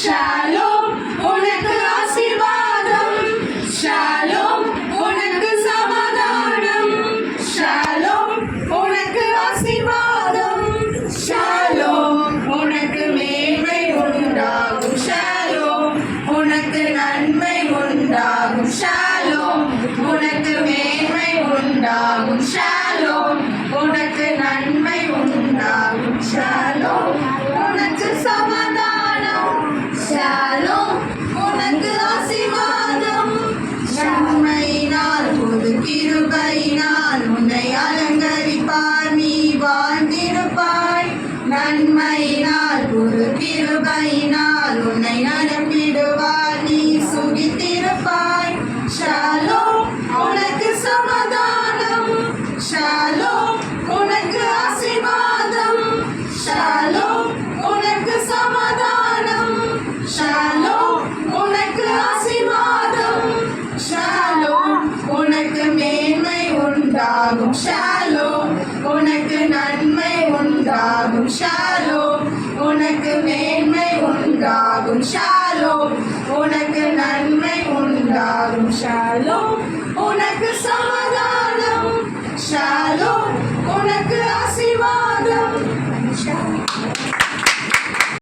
Shalom உனக்கு ஆசீர்வாதம், Shalom உனக்கு சமாதானம், ஷாலோம் உனக்கு ஆசீர்வாதம், ஷாலோம் உனக்கு மேன்மை உண்டாகும், ஷாலோம் உனக்கு நன்மை உண்டாகும், ஷாலோம் உனக்கு மேன்மை உண்டாகும், ஷாலோம் உனக்கு நன்மை உண்டாகும், ஷாலோம் உனக்கு சமாதானம், ஷாலோம் உனக்கு ஆசீர்வாதம், நன்மையினால் புது கிருபையினால் உன்னை அலங்கரிப்பார், நீ வாழ்ந்திருப்பாய். நன்மையினால் புது கிருபையினால் உன்னை நடப்பிடுவார், நீ சுகித்திருப்பாய். ஷாலோம் உனக்கு சமாதானம், ஷாலோம் உனக்கு ஆசீர்வாதம், ஷாலோம் உனக்கு சமாதானம், ஷாலோம் உனக்கு ஆசீர்வாதம், ஷாலோம் உனக்கு மேன்மை உண்டாகும், ஷாலோம் உனக்கு நன்மை உண்டாகும், ஷாலோம் உனக்கு மேன்மை உண்டாகும், ஷாலோம் உனக்கு நன்மை உண்டாகும், ஷாலோம் உனக்கு